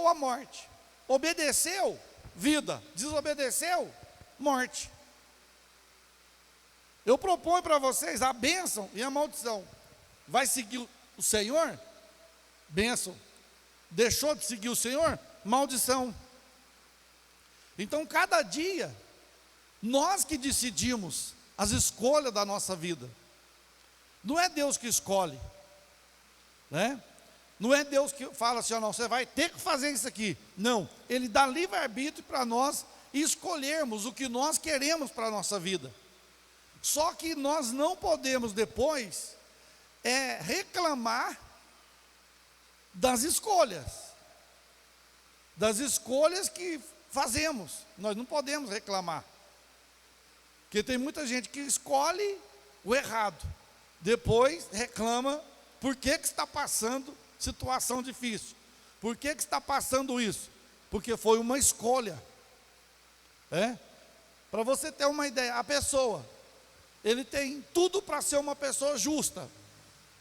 a morte. Obedeceu, vida. Desobedeceu, morte. Eu proponho para vocês a bênção e a maldição. Vai seguir o Senhor? Bênção. Deixou de seguir o Senhor? Maldição. Então, cada dia, nós que decidimos as escolhas da nossa vida. Não é Deus que escolhe, né? Não é Deus que fala assim, não, você vai ter que fazer isso aqui. Não, Ele dá livre-arbítrio para nós escolhermos o que nós queremos para a nossa vida. Só que nós não podemos depois reclamar das escolhas que fazemos. Nós não podemos reclamar, porque tem muita gente que escolhe o errado, depois reclama por que está passando situação difícil, por que está passando isso, porque foi uma escolha. Para você ter uma ideia, a pessoa, ele tem tudo para ser uma pessoa justa,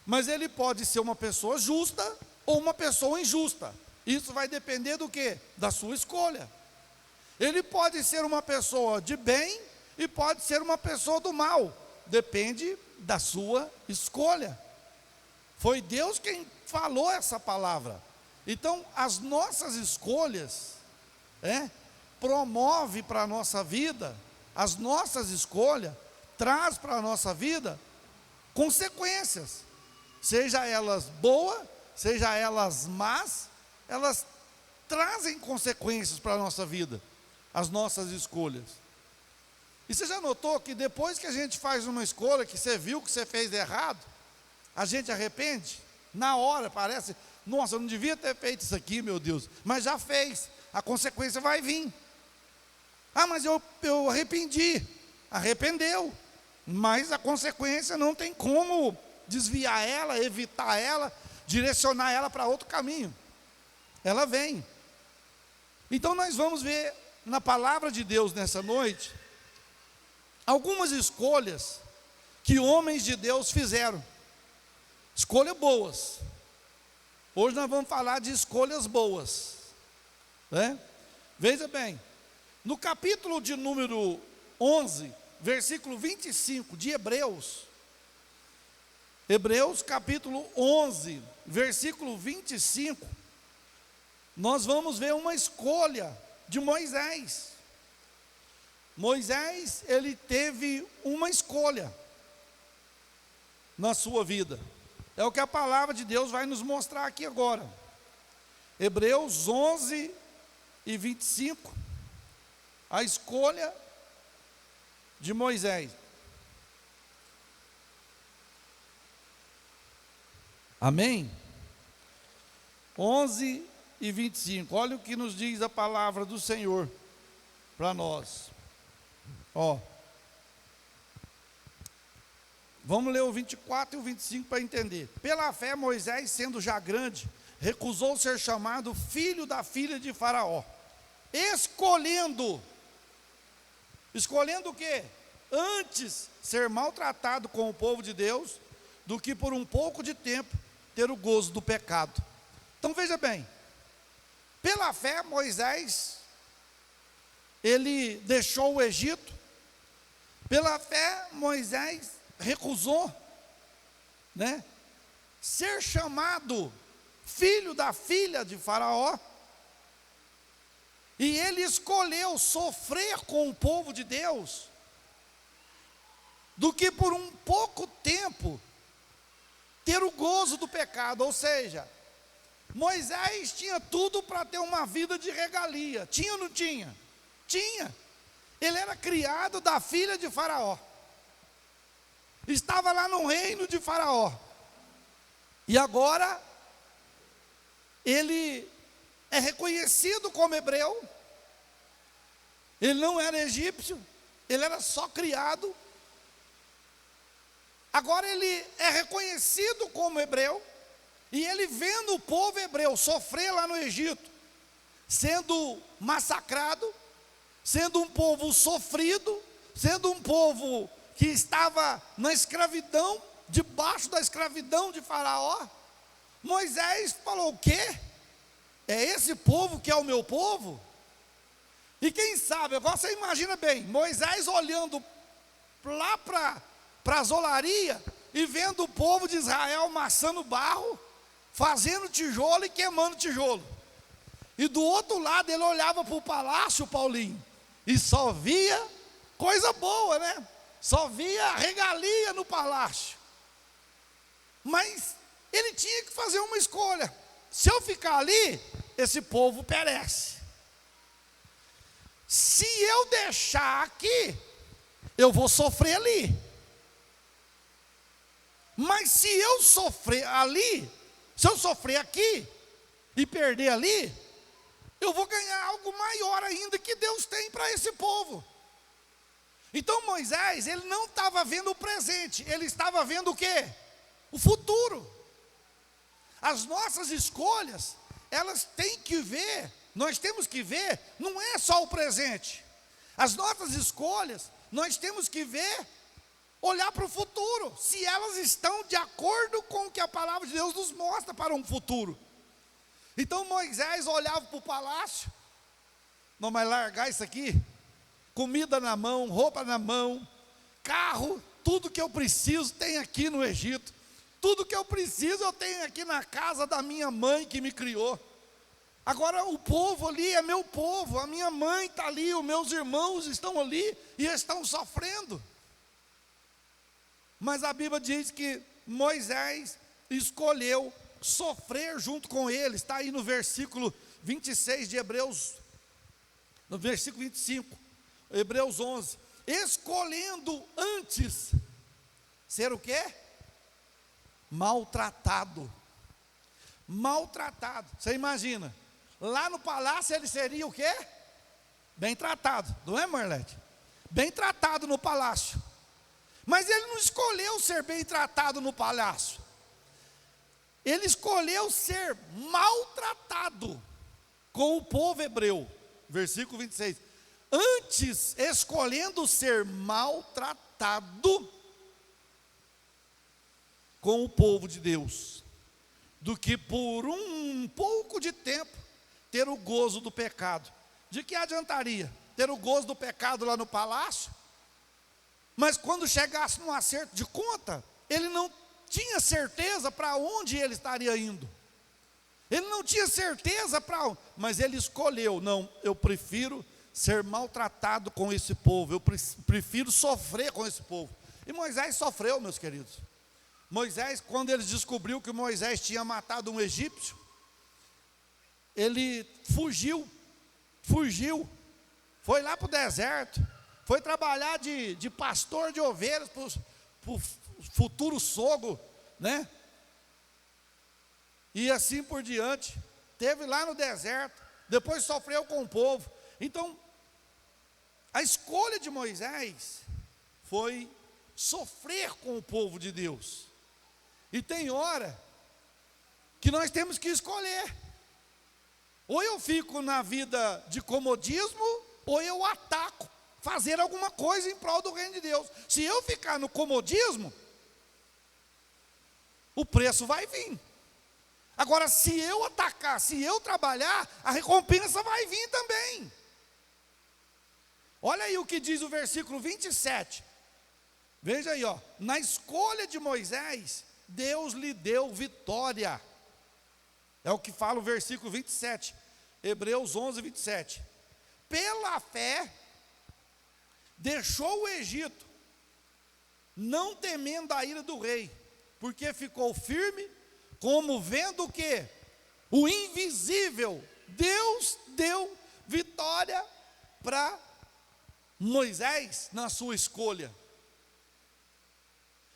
mas ele pode ser uma pessoa justa ou uma pessoa injusta. Isso vai depender do quê? Da sua escolha. Ele pode ser uma pessoa de bem e pode ser uma pessoa do mal. Depende da sua escolha. Foi Deus quem falou essa palavra. Então, as nossas escolhas promove para a nossa vida, as nossas escolhas traz para a nossa vida consequências, seja elas boas, seja elas más, elas trazem consequências para a nossa vida, as nossas escolhas. E você já notou que depois que a gente faz uma escolha, que você viu que você fez errado, a gente arrepende? Na hora parece, nossa, eu não devia ter feito isso aqui, meu Deus, mas já fez, a consequência vai vir. Ah, mas eu arrependi, arrependeu, mas a consequência não tem como desviar ela, evitar ela, direcionar ela para outro caminho. Ela vem. Então nós vamos ver na palavra de Deus nessa noite algumas escolhas que homens de Deus fizeram. Escolhas boas. Hoje nós vamos falar de escolhas boas, né? Veja bem, no capítulo de número 11, versículo 25 de Hebreus capítulo 11, versículo 25, nós vamos ver uma escolha de Moisés. Moisés, ele teve uma escolha na sua vida. É o que a palavra de Deus vai nos mostrar aqui agora. Hebreus 11 e 25, a escolha de Moisés. Amém? 11 e 25, olha o que nos diz a palavra do Senhor para nós. Vamos ler o 24 e o 25 para entender. Pela fé, Moisés, sendo já grande, recusou ser chamado filho da filha de Faraó, escolhendo o quê? Antes ser maltratado com o povo de Deus, do que por um pouco de tempo ter o gozo do pecado. Então veja bem, pela fé Moisés, ele deixou o Egito. Pela fé Moisés recusou, ser chamado filho da filha de Faraó. E ele escolheu sofrer com o povo de Deus, do que por um pouco tempo ter o gozo do pecado. Ou seja, Moisés tinha tudo para ter uma vida de regalia. Tinha ou não tinha? Tinha. Ele era criado da filha de Faraó, estava lá no reino de Faraó, e agora ele é reconhecido como hebreu. Ele não era egípcio, ele era só criado. Agora ele é reconhecido como hebreu, e ele vendo o povo hebreu sofrer lá no Egito, sendo massacrado, sendo um povo sofrido, sendo um povo que estava na escravidão, debaixo da escravidão de Faraó, Moisés falou: o quê? É esse povo que é o meu povo? E quem sabe, agora você imagina bem, Moisés olhando lá para as olarias e vendo o povo de Israel amassando barro, fazendo tijolo e queimando tijolo. E do outro lado ele olhava para o palácio, Paulinho, e só via coisa boa, né? Só via regalia no palácio. Mas ele tinha que fazer uma escolha. Se eu ficar ali, esse povo perece. Se eu deixar aqui, eu vou sofrer ali. Mas se eu sofrer ali, se eu sofrer aqui e perder ali, eu vou ganhar algo maior ainda que Deus tem para esse povo. Então Moisés, ele não estava vendo o presente, ele estava vendo o quê? O futuro. As nossas escolhas, elas têm que ver, nós temos que ver, não é só o presente. As nossas escolhas, nós temos que ver, olhar para o futuro, se elas estão de acordo com o que a palavra de Deus nos mostra para um futuro. Então Moisés olhava para o palácio, não, mas largar isso aqui, comida na mão, roupa na mão, carro, tudo que eu preciso tem aqui no Egito. Tudo que eu preciso eu tenho aqui na casa da minha mãe que me criou. Agora o povo ali é meu povo, a minha mãe está ali, os meus irmãos estão ali e estão sofrendo. Mas a Bíblia diz que Moisés escolheu sofrer junto com eles. Está aí no versículo 26 de Hebreus, no versículo 25, Hebreus 11. Escolhendo antes ser o quê? Maltratado. Maltratado. Você imagina, lá no palácio ele seria o quê? Bem tratado, não é, Marlete? Bem tratado no palácio. Mas ele não escolheu ser bem tratado no palácio. Ele escolheu ser maltratado com o povo hebreu. Versículo 26. Antes, escolhendo ser maltratado com o povo de Deus, do que por um pouco de tempo ter o gozo do pecado. De que adiantaria ter o gozo do pecado lá no palácio, mas quando chegasse no acerto de conta, ele não tinha certeza para onde ele estaria indo. Ele não tinha certeza para onde, mas ele escolheu, não, eu prefiro ser maltratado com esse povo, eu prefiro sofrer com esse povo. E Moisés sofreu, meus queridos. Moisés, quando ele descobriu que Moisés tinha matado um egípcio, ele fugiu, foi lá para o deserto, foi trabalhar de pastor de ovelhas para o futuro sogro, né? E assim por diante, teve lá no deserto, depois sofreu com o povo. Então, a escolha de Moisés foi sofrer com o povo de Deus. E tem hora que nós temos que escolher. Ou eu fico na vida de comodismo, ou eu ataco, fazer alguma coisa em prol do reino de Deus. Se eu ficar no comodismo, o preço vai vir. Agora, se eu atacar, se eu trabalhar, a recompensa vai vir também. Olha aí o que diz o versículo 27. Veja aí, ó. Na escolha de Moisés, Deus lhe deu vitória. É o que fala o versículo 27. Hebreus 11, 27. Pela fé, deixou o Egito, não temendo a ira do rei, porque ficou firme, como vendo o quê? O invisível. Deus deu vitória para Moisés na sua escolha.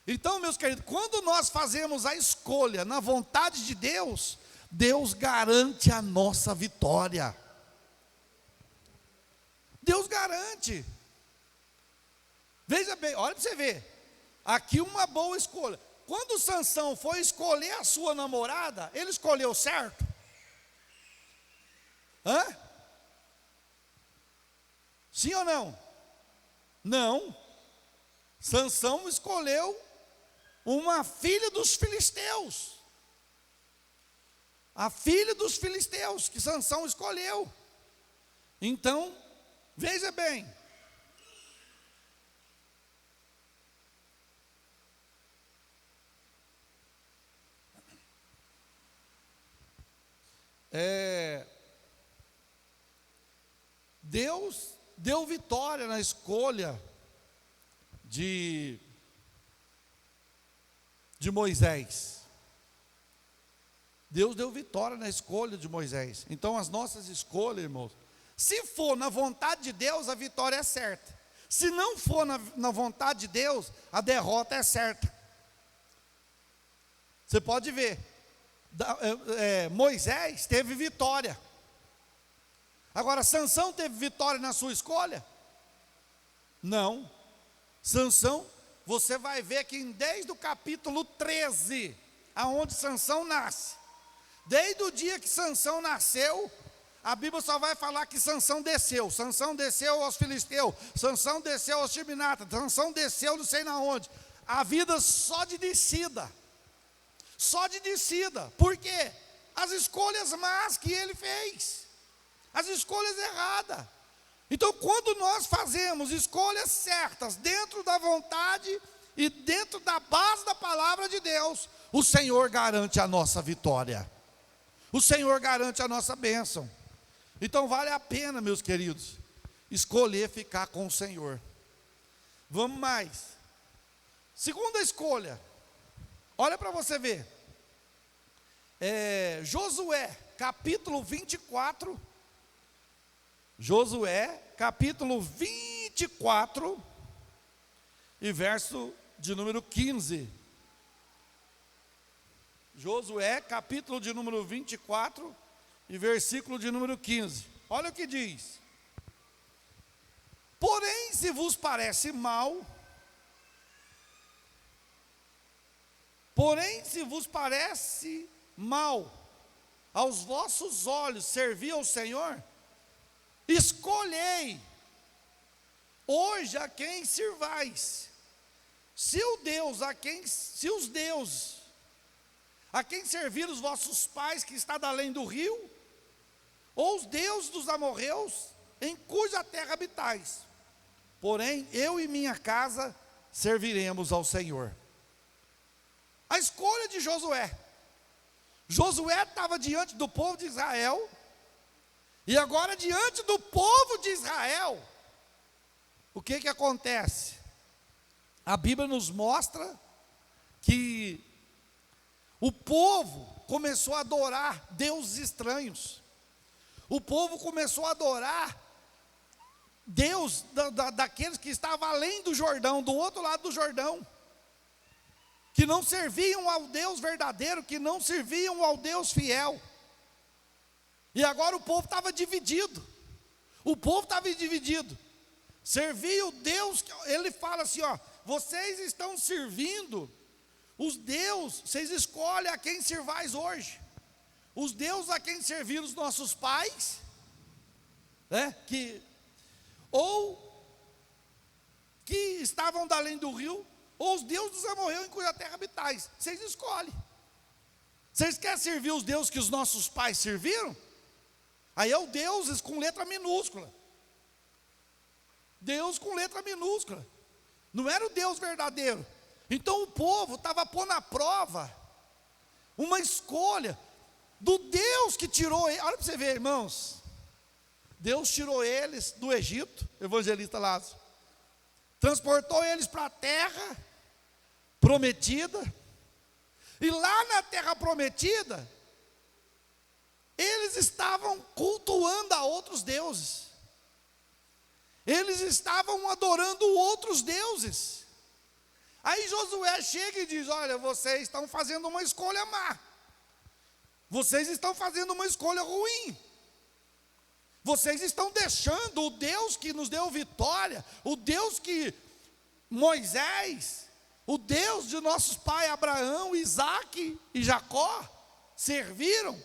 Então, meus queridos, quando nós fazemos a escolha na vontade de Deus, Deus garante a nossa vitória. Deus garante. Veja bem, olha para você ver. Aqui uma boa escolha. Quando Sansão foi escolher a sua namorada, ele escolheu certo? Hã? Sim ou não? Não. Sansão escolheu uma filha dos filisteus. a filha dos filisteus, que Sansão escolheu. Então, veja bem, Deus deu vitória na escolha de Moisés. Deus deu vitória na escolha de Moisés. Então as nossas escolhas, irmãos, se for na vontade de Deus, a vitória é certa. Se não for na vontade de Deus, a derrota é certa. Você pode ver, Moisés teve vitória. Agora, Sansão teve vitória na sua escolha? Não. Sansão, você vai ver que desde o capítulo 13, aonde Sansão nasce, desde o dia que Sansão nasceu, a Bíblia só vai falar que Sansão desceu aos filisteus, Sansão desceu aos Timnata, Sansão desceu não sei na onde. A vida só de descida. Por quê? As escolhas más que ele fez, as escolhas erradas. Então, quando nós fazemos escolhas certas, dentro da vontade e dentro da base da palavra de Deus, o Senhor garante a nossa vitória, o Senhor garante a nossa bênção. Então vale a pena, meus queridos, escolher ficar com o Senhor. Vamos mais. Segunda escolha, olha para você ver, Josué, capítulo 24, Josué, capítulo 24, e verso de número 15. Josué, capítulo de número 24, e versículo de número 15. Olha o que diz: porém, se vos parece mal, aos vossos olhos servir ao Senhor, escolhei hoje a quem sirvais. Se os deuses a quem servir os vossos pais, que está da além do rio, ou os deuses dos amorreus, em cuja terra habitais. Porém, eu e minha casa serviremos ao Senhor. A escolha de Josué. Josué estava diante do povo de Israel, e agora diante do povo de Israel, o que acontece? A Bíblia nos mostra que o povo começou a adorar deuses estranhos. O povo começou a adorar Deus daqueles que estavam além do Jordão, do outro lado do Jordão, que não serviam ao Deus verdadeiro, que não serviam ao Deus fiel. E agora o povo estava dividido. Servia o Deus, ele fala assim, vocês estão servindo os deuses, vocês escolhem a quem servais hoje. Os deuses a quem serviram os nossos pais, que estavam da além do rio, ou os deuses dos amorreus em cuja terra habitais. Vocês escolhem. Vocês querem servir os deuses que os nossos pais serviram? Aí é o deuses com letra minúscula. Deus com letra minúscula. Não era o Deus verdadeiro. Então o povo estava pondo à prova uma escolha do Deus que tirou ele. Olha para você ver, irmãos. Deus tirou eles do Egito, evangelista Lázaro, transportou eles para a terra prometida, e lá na terra prometida, eles estavam cultuando a outros deuses, eles estavam adorando outros deuses. Aí Josué chega e diz: olha, vocês estão fazendo uma escolha má, vocês estão fazendo uma escolha ruim, vocês estão deixando o Deus que nos deu vitória, o Deus que Moisés, o Deus de nossos pais Abraão, Isaque e Jacó serviram,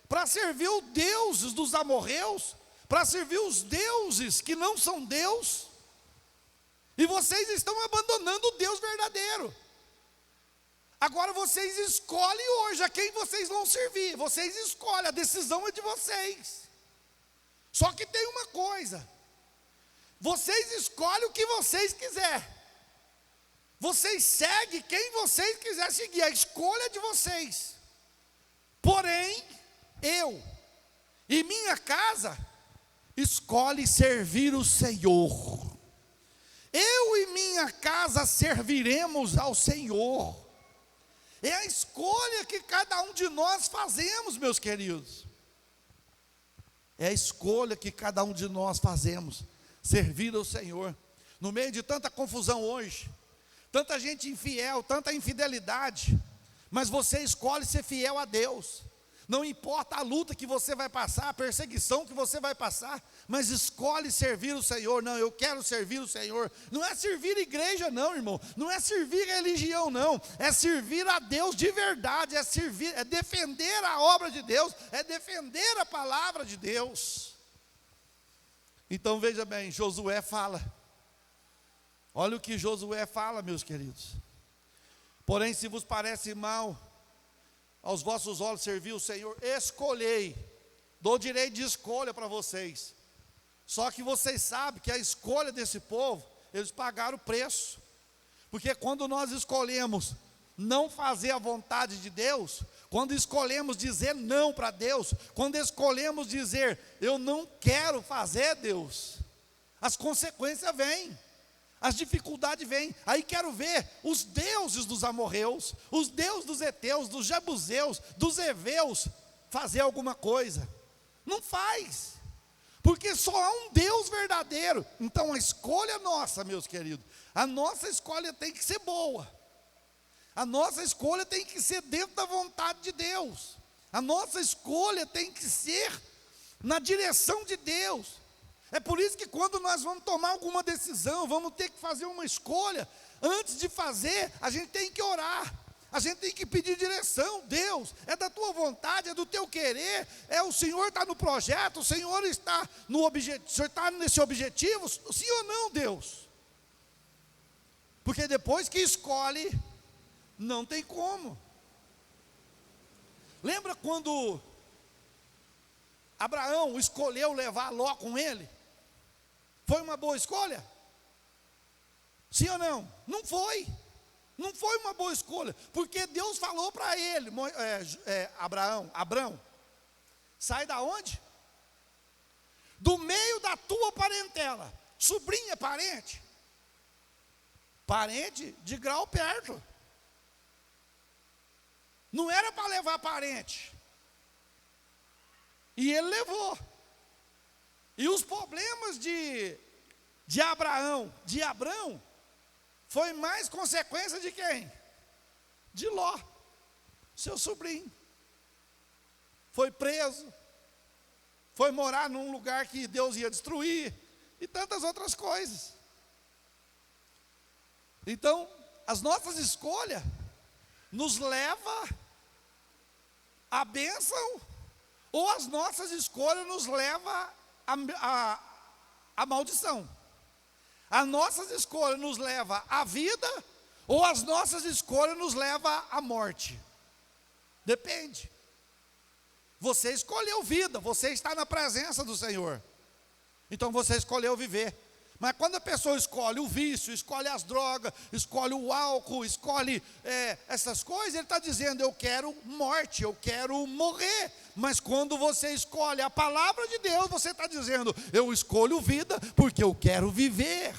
para servir os deuses dos amorreus, para servir os deuses que não são Deus. E vocês estão abandonando o Deus verdadeiro. Agora vocês escolhem hoje a quem vocês vão servir. Vocês escolhem, a decisão é de vocês. Só que tem uma coisa: vocês escolhem o que vocês quiserem. Vocês seguem quem vocês quiserem seguir, a escolha é de vocês. Porém, eu e minha casa escolhe servir o Senhor. Eu e minha casa serviremos ao Senhor. É a escolha que cada um de nós fazemos, meus queridos. É a escolha que cada um de nós fazemos, servir ao Senhor. No meio de tanta confusão hoje, tanta gente infiel, tanta infidelidade, mas você escolhe ser fiel a Deus. Não importa a luta que você vai passar, a perseguição que você vai passar, mas escolhe servir o Senhor. Não, eu quero servir o Senhor. Não é servir igreja não, irmão. Não é servir religião não. É servir a Deus de verdade. É servir, é defender a obra de Deus. É defender a palavra de Deus. Então veja bem, Josué fala. Olha o que Josué fala, meus queridos. Porém, se vos parece mal aos vossos olhos servir o Senhor, escolhei, dou direito de escolha para vocês. Só que vocês sabem que a escolha desse povo, eles pagaram o preço. Porque quando nós escolhemos não fazer a vontade de Deus, quando escolhemos dizer não para Deus, quando escolhemos dizer eu não quero fazer, Deus, as consequências vêm. As dificuldades vêm. Aí quero ver os deuses dos amorreus, os deuses dos heteus, dos jebuseus, dos heveus fazer alguma coisa. Não faz. Porque só há um Deus verdadeiro. Então a escolha nossa, meus queridos, a nossa escolha tem que ser boa. A nossa escolha tem que ser dentro da vontade de Deus. A nossa escolha tem que ser na direção de Deus. É por isso que quando nós vamos tomar alguma decisão, vamos ter que fazer uma escolha, antes de fazer, a gente tem que orar, a gente tem que pedir direção. Deus, é da tua vontade, é do teu querer, o Senhor está no projeto, o Senhor está no objetivo, o Senhor está nesse objetivo, sim ou não, Deus? Porque depois que escolhe, não tem como. Lembra quando Abraão escolheu levar Ló com ele? Foi uma boa escolha? Sim ou não? Não foi. Não foi uma boa escolha. Porque Deus falou para ele, Abraão, sai da onde? Do meio da tua parentela. Sobrinha, parente. Parente de grau perto. Não era para levar parente. E ele levou. E os problemas de Abrão, foi mais consequência de quem? De Ló, seu sobrinho. Foi preso, foi morar num lugar que Deus ia destruir, e tantas outras coisas. Então, as nossas escolhas nos levam à bênção, ou as nossas escolhas nos levam à maldição. As nossas escolhas nos levam à vida, ou as nossas escolhas nos levam à morte. Depende. Você escolheu vida, você está na presença do Senhor. Então você escolheu viver. Mas quando a pessoa escolhe o vício, escolhe as drogas, escolhe o álcool, escolhe essas coisas, ele está dizendo, eu quero morte, eu quero morrer. Mas quando você escolhe a palavra de Deus, você está dizendo, eu escolho vida porque eu quero viver.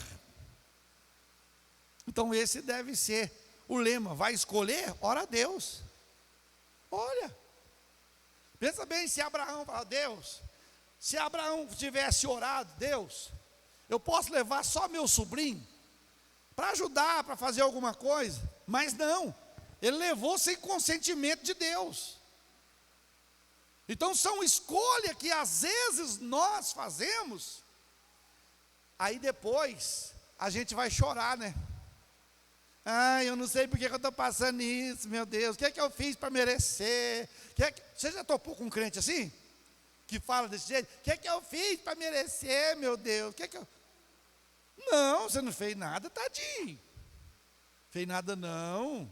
Então esse deve ser o lema. Vai escolher? Ora a Deus. Olha, pensa bem, se Abraão fala, Deus, se Abraão tivesse orado, Deus, eu posso levar só meu sobrinho para ajudar, para fazer alguma coisa, mas não, ele levou sem consentimento de Deus. Então são escolhas que às vezes nós fazemos, aí depois a gente vai chorar, né? Eu não sei porque que eu estou passando isso, meu Deus, o que é que eu fiz para merecer? Você já topou com um crente assim? Que fala desse jeito? O que é que eu fiz para merecer, meu Deus? Não, você não fez nada, tadinho. Fez nada não.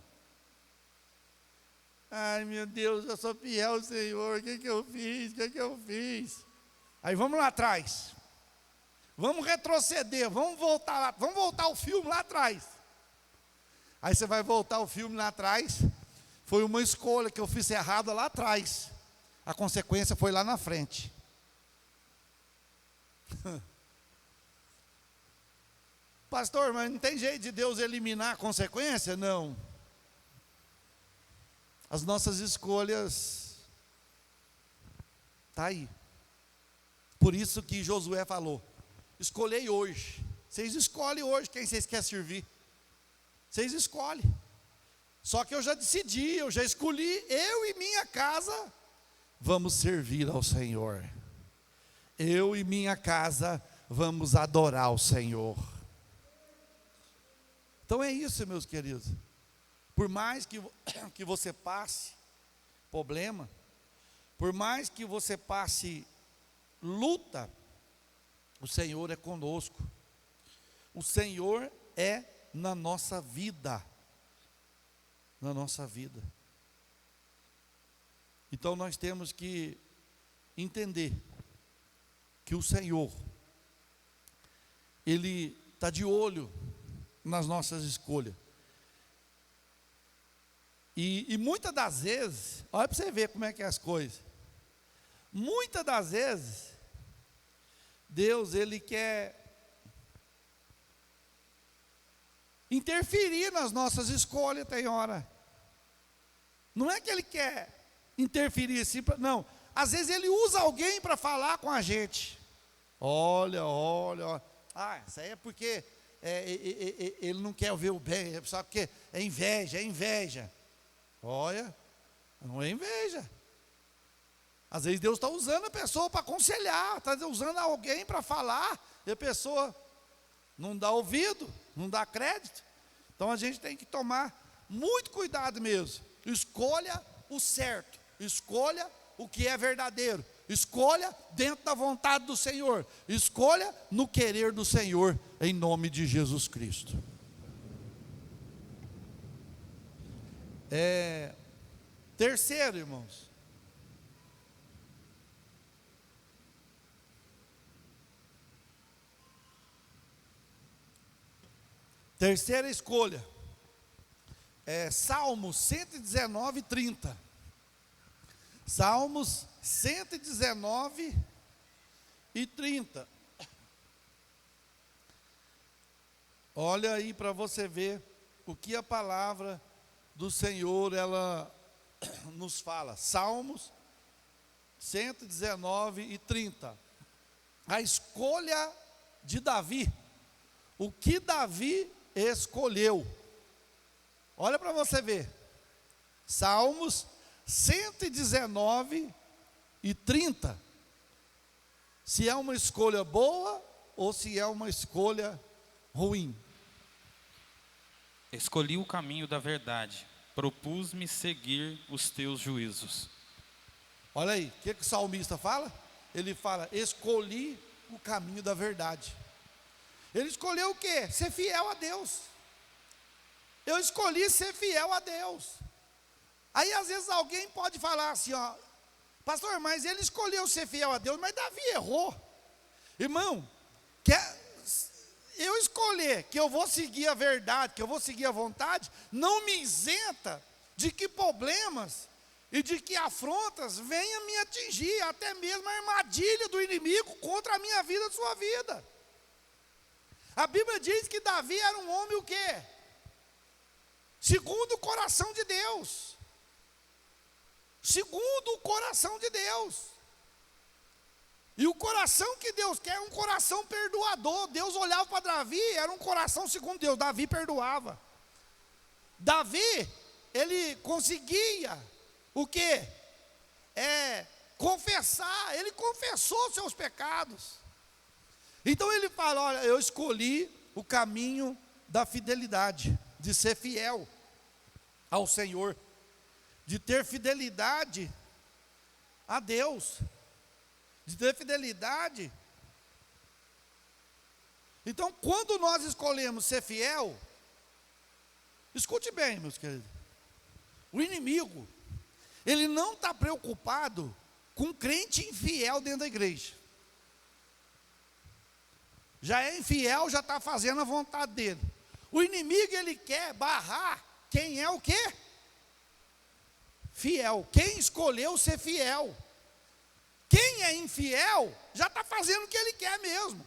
Ai, meu Deus, eu sou fiel, Senhor. O que que eu fiz? O que que eu fiz? Aí vamos lá atrás. Vamos retroceder, vamos voltar lá, vamos voltar o filme lá atrás. Aí você vai voltar o filme lá atrás. Foi uma escolha que eu fiz errada lá atrás. A consequência foi lá na frente. Pastor, mas não tem jeito de Deus eliminar a consequência? Não. As nossas escolhas tá aí. Por isso que Josué falou: escolhei hoje. Vocês escolhem hoje quem vocês querem servir. Vocês escolhem. Só que eu já decidi, eu já escolhi, eu e minha casa vamos servir ao Senhor. Eu e minha casa vamos adorar o Senhor. Então é isso, meus queridos. Por mais que você passe problema, por mais que você passe luta, o Senhor é conosco. O Senhor é na nossa vida. Na nossa vida. Então nós temos que entender que o Senhor, Ele está de olho nas nossas escolhas. E muitas das vezes, olha para você ver como é que é as coisas. Muitas das vezes, Deus, Ele quer interferir nas nossas escolhas, tem hora. Não é que Ele quer interferir assim, não. Às vezes Ele usa alguém para falar com a gente. Olha. Ah, isso aí é porque ele não quer ver o bem, é só porque é inveja. Olha, não é inveja. Às vezes Deus está usando a pessoa para aconselhar, está usando alguém para falar, e a pessoa não dá ouvido, não dá crédito. Então a gente tem que tomar muito cuidado mesmo. Escolha o certo, escolha o que é verdadeiro, escolha dentro da vontade do Senhor, escolha no querer do Senhor, em nome de Jesus Cristo. Terceiro, irmãos, terceira escolha é Salmos 119, 30. Salmos 119 e 30. Olha aí para você ver o que a palavra do Senhor ela nos fala. Salmos 119 e 30. A escolha de Davi. O que Davi escolheu. Olha para você ver. Salmos 119 e 30. Se é uma escolha boa ou se é uma escolha ruim. Escolhi o caminho da verdade, propus-me seguir os teus juízos. Olha aí, o que o salmista fala? Ele fala, escolhi o caminho da verdade. Ele escolheu o quê? Ser fiel a Deus. Eu escolhi ser fiel a Deus. Aí às vezes alguém pode falar assim, ó, pastor, mas ele escolheu ser fiel a Deus, mas Davi errou. Irmão, eu escolher que eu vou seguir a verdade, que eu vou seguir a vontade, não me isenta de que problemas e de que afrontas venham me atingir, até mesmo a armadilha do inimigo contra a minha vida e a sua vida. A Bíblia diz que Davi era um homem o quê? Segundo o coração de Deus. Segundo o coração de Deus. E o coração que Deus quer é um coração perdoador. Deus olhava para Davi, era um coração segundo Deus. Davi perdoava. Davi, ele conseguia o quê? Confessar. Ele confessou seus pecados. Então ele fala, olha, eu escolhi o caminho da fidelidade, de ser fiel ao Senhor, de ter fidelidade a Deus, de ter fidelidade. Então, quando nós escolhemos ser fiel, escute bem, meus queridos, o inimigo, Ele não está preocupado com crente infiel dentro da igreja. Já é infiel, já está fazendo a vontade dele. O inimigo, ele quer barrar quem é o quê? Fiel. Quem escolheu ser fiel. Quem é infiel, já está fazendo o que ele quer mesmo.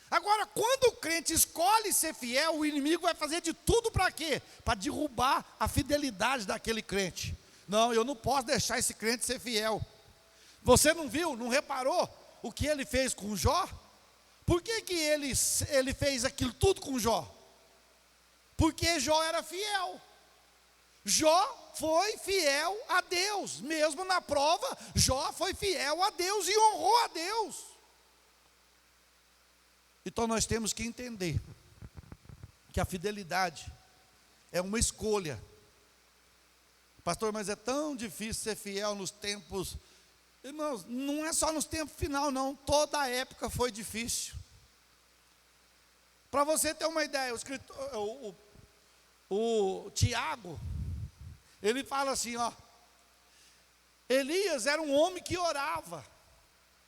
Agora, quando o crente escolhe ser fiel, o inimigo vai fazer de tudo para quê? Para derrubar a fidelidade daquele crente. Não, eu não posso deixar esse crente ser fiel. Você não viu, não reparou o que ele fez com Jó? Por que ele fez aquilo tudo com Jó? Porque Jó era fiel. Jó foi fiel a Deus. Mesmo na prova, Jó foi fiel a Deus e honrou a Deus. Então nós temos que entender que a fidelidade é uma escolha. Pastor, mas é tão difícil ser fiel nos tempos. Irmãos, não é só nos tempos final, não. Toda a época foi difícil. Para você ter uma ideia, o Tiago, ele fala assim, ó. Elias era um homem que orava.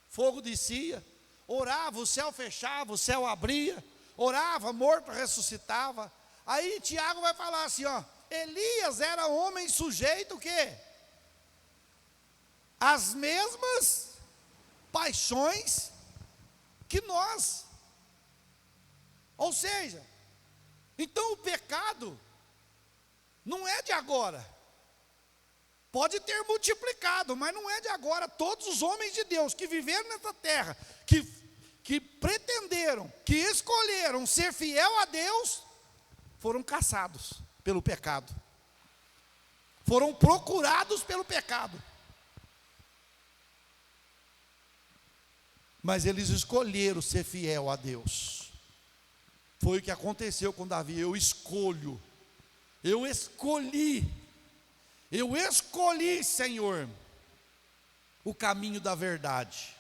Fogo descia, orava, o céu fechava, o céu abria. Orava, morto ressuscitava. Aí Tiago vai falar assim, ó. Elias era homem sujeito o quê? As mesmas paixões que nós. Ou seja, então o pecado não é de agora. Pode ter multiplicado, mas não é de agora. Todos os homens de Deus que viveram nessa terra, que pretenderam, que escolheram ser fiel a Deus, foram caçados pelo pecado. Foram procurados pelo pecado. Mas eles escolheram ser fiel a Deus. Foi o que aconteceu com Davi. Eu escolhi, Senhor, o caminho da verdade.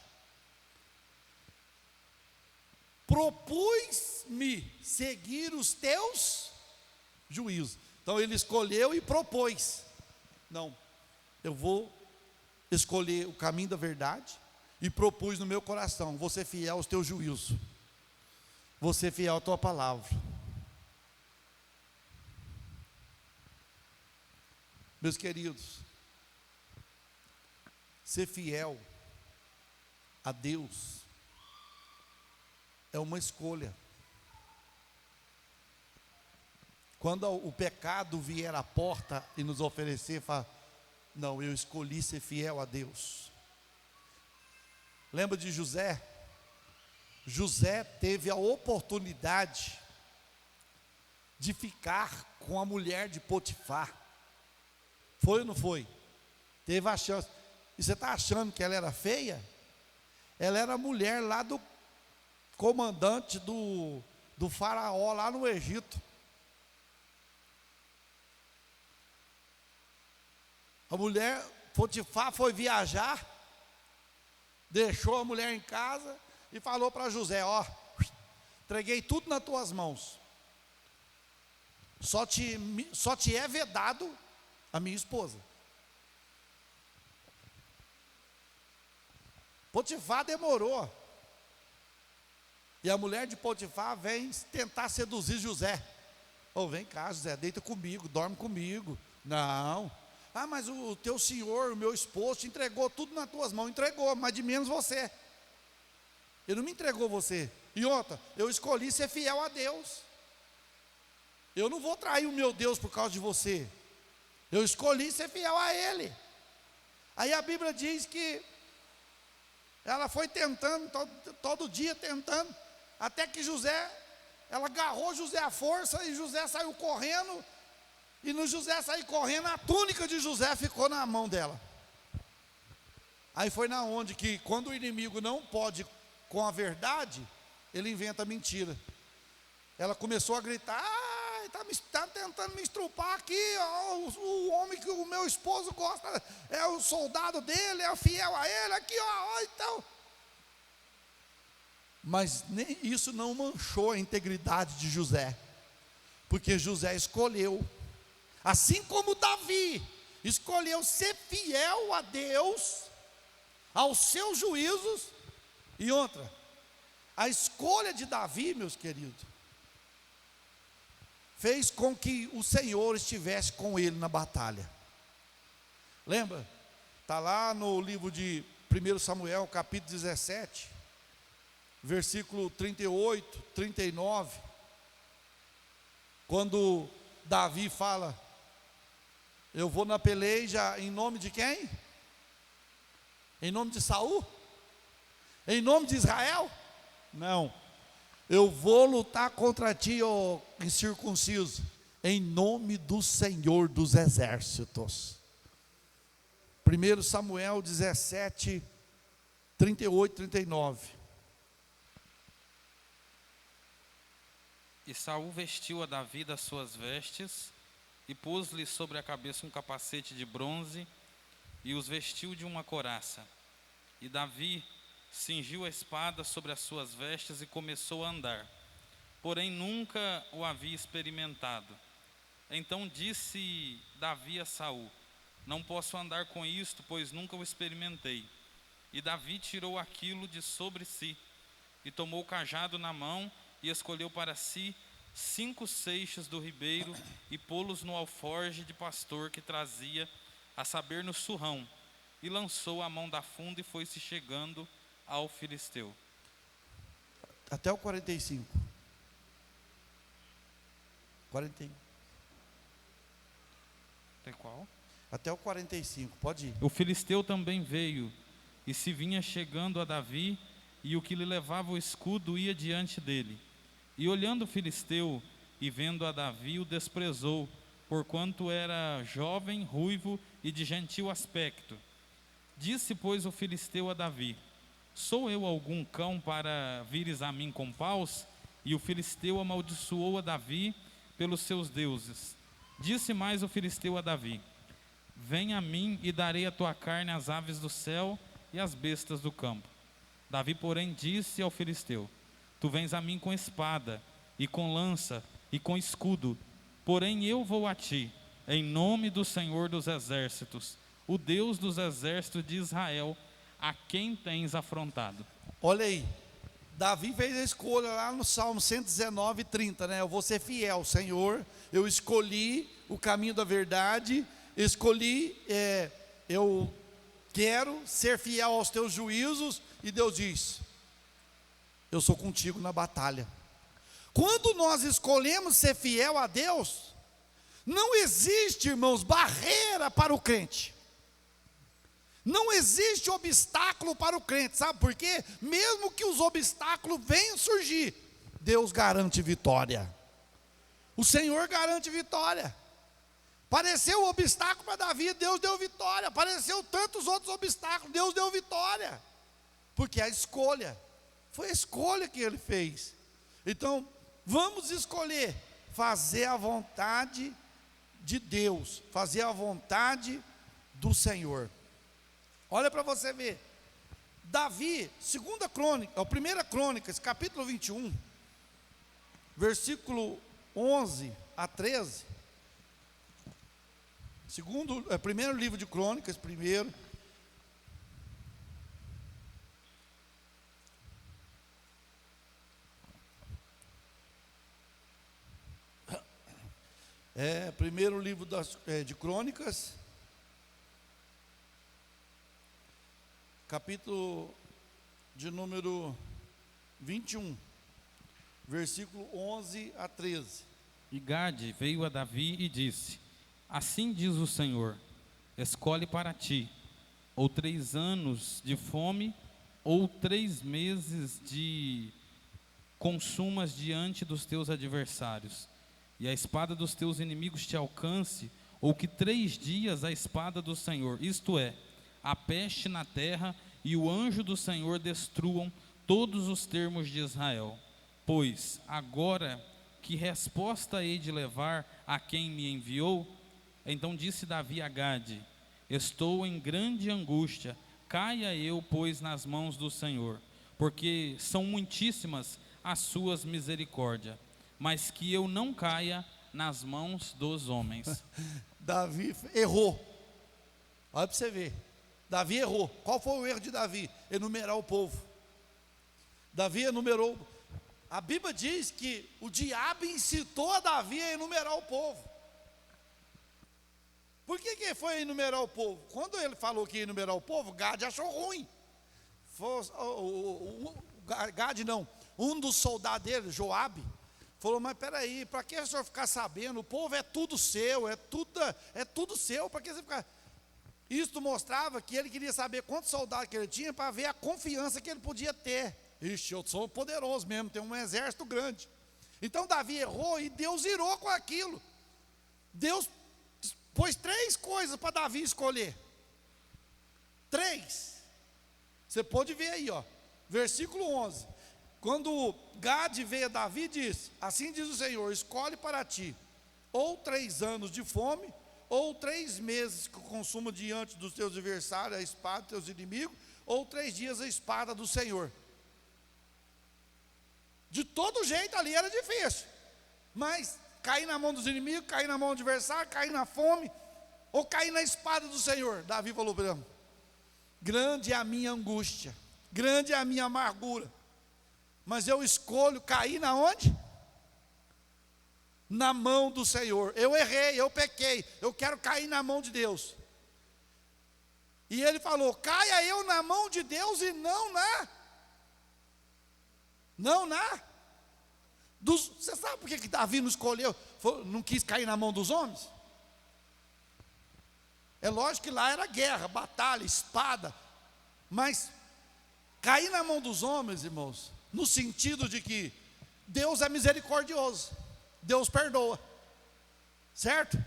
Propus-me seguir os teus juízos. Então ele escolheu e propôs. Não, eu vou escolher o caminho da verdade e propus no meu coração, vou ser fiel aos teus juízos. Vou ser fiel à tua palavra. Meus queridos, ser fiel a Deus é uma escolha. Quando o pecado vier à porta e nos oferecer, fala, não, eu escolhi ser fiel a Deus. Lembra de José? José teve a oportunidade de ficar com a mulher de Potifar. Foi ou não foi? Teve a chance. E você está achando que ela era feia? Ela era mulher lá do comandante do faraó lá no Egito. A mulher, Potifar foi viajar, deixou a mulher em casa e falou para José, ó, entreguei tudo nas tuas mãos. Só te é vedado a minha esposa. Potifar demorou. E a mulher de Potifar vem tentar seduzir José. Oh, vem cá, José, deita comigo, dorme comigo. Não. Ah, mas o teu senhor, o meu esposo, te entregou tudo nas tuas mãos. Entregou, mas de menos você. Ele não me entregou você. E outra, eu escolhi ser fiel a Deus. Eu não vou trair o meu Deus por causa de você. Eu escolhi ser fiel a Ele. Aí a Bíblia diz que ela foi tentando, todo dia tentando, até que ela agarrou José à força e José saiu correndo. E no José sair correndo, a túnica de José ficou na mão dela. Aí foi na onde que quando o inimigo não pode com a verdade, ele inventa mentira. Ela começou a gritar, está tentando me estrupar aqui, ó, o homem que o meu esposo gosta, é o soldado dele, é fiel a ele, aqui ó, então. Mas nem isso não manchou a integridade de José, porque José escolheu. Assim como Davi escolheu ser fiel a Deus, aos seus juízos. E outra, a escolha de Davi, meus queridos, fez com que o Senhor estivesse com ele na batalha. Lembra? Está lá no livro de 1 Samuel, capítulo 17, versículo 38, 39, quando Davi fala: eu vou na peleja em nome de quem? Em nome de Saul? Em nome de Israel? Não. Eu vou lutar contra ti, ó incircunciso, em nome do Senhor dos exércitos. 1 Samuel 17, 38, 39. E Saul vestiu a Davi das suas vestes, e pôs-lhe sobre a cabeça um capacete de bronze, e os vestiu de uma couraça. E Davi cingiu a espada sobre as suas vestes e começou a andar. Porém nunca o havia experimentado. Então disse Davi a Saul: não posso andar com isto, pois nunca o experimentei. E Davi tirou aquilo de sobre si, e tomou o cajado na mão, e escolheu para si 5 seixos do ribeiro, e pô-los no alforje de pastor que trazia, a saber, no surrão, e lançou a mão da funda e foi-se chegando ao filisteu. Até o 45. 41. Até qual? Até o 45, pode ir. O filisteu também veio, e se vinha chegando a Davi, e o que lhe levava o escudo ia diante dele. E olhando o filisteu, e vendo a Davi, o desprezou, porquanto era jovem, ruivo e de gentil aspecto. Disse, pois, o filisteu a Davi: sou eu algum cão para vires a mim com paus? E o filisteu amaldiçoou a Davi pelos seus deuses. Disse mais o filisteu a Davi: vem a mim e darei a tua carne às aves do céu e às bestas do campo. Davi, porém, disse ao filisteu: tu vens a mim com espada, e com lança, e com escudo, porém eu vou a ti, em nome do Senhor dos exércitos, o Deus dos exércitos de Israel, a quem tens afrontado. Olha aí, Davi fez a escolha lá no Salmo 119, 30, né? Eu vou ser fiel, Senhor, eu escolhi o caminho da verdade, eu quero ser fiel aos teus juízos, e Deus diz: eu sou contigo na batalha. Quando nós escolhemos ser fiel a Deus, não existe, irmãos, barreira para o crente. Não existe obstáculo para o crente, sabe por quê? Mesmo que os obstáculos venham surgir, Deus garante vitória. O Senhor garante vitória. Apareceu o obstáculo para Davi, Deus deu vitória. Apareceu tantos outros obstáculos, Deus deu vitória. Porque a escolha, foi a escolha que ele fez. Então, vamos escolher fazer a vontade de Deus, fazer a vontade do Senhor. Olha para você ver, Davi, 1 Crônicas, capítulo 21, versículo 11 a 13, primeiro livro de Crônicas, primeiro, primeiro livro de Crônicas, capítulo de número 21, versículo 11 a 13. E Gade veio a Davi e disse: assim diz o Senhor, escolhe para ti, ou 3 anos de fome, ou 3 meses de consumas diante dos teus adversários, e a espada dos teus inimigos te alcance, ou que 3 dias a espada do Senhor, isto é, a peste na terra, e o anjo do Senhor destruam todos os termos de Israel. Pois agora que resposta hei de levar a quem me enviou? Então disse Davi a Gade: estou em grande angústia, caia eu, pois, nas mãos do Senhor, porque são muitíssimas as suas misericórdias, mas que eu não caia nas mãos dos homens. Davi errou. Olha para você ver. Davi errou. Qual foi o erro de Davi? Enumerar o povo. Davi enumerou. A Bíblia diz que o diabo incitou a Davi a enumerar o povo. Por que foi enumerar o povo? Quando ele falou que ia enumerar o povo, Gade achou ruim. Gade não, um dos soldados dele, Joabe, falou: mas peraí, para que o senhor ficar sabendo? O povo é tudo seu, é tudo seu, para que você ficar... Isso mostrava que ele queria saber quantos soldados que ele tinha, para ver a confiança que ele podia ter. Ixi, eu sou poderoso mesmo, tenho um exército grande. Então Davi errou e Deus irou com aquilo. Deus pôs 3 coisas para Davi escolher. 3. Você pode ver aí, ó, versículo 11. Quando Gade veio a Davi, diz: assim diz o Senhor, escolhe para ti, ou 3 anos de fome, ou 3 meses que consuma diante dos teus adversários a espada dos teus inimigos, ou 3 dias a espada do Senhor. De todo jeito ali era difícil, mas cair na mão dos inimigos, cair na mão do adversário, cair na fome, ou cair na espada do Senhor. Davi falou para ele: grande é a minha angústia, grande é a minha amargura, mas eu escolho cair na onde? Na mão do Senhor. Eu errei, eu pequei, eu quero cair na mão de Deus. E ele falou: caia eu na mão de Deus e não na você sabe por que Davi não escolheu, não quis cair na mão dos homens? É lógico que lá era guerra, batalha, espada, mas cair na mão dos homens, irmãos, no sentido de que Deus é misericordioso, Deus perdoa, certo?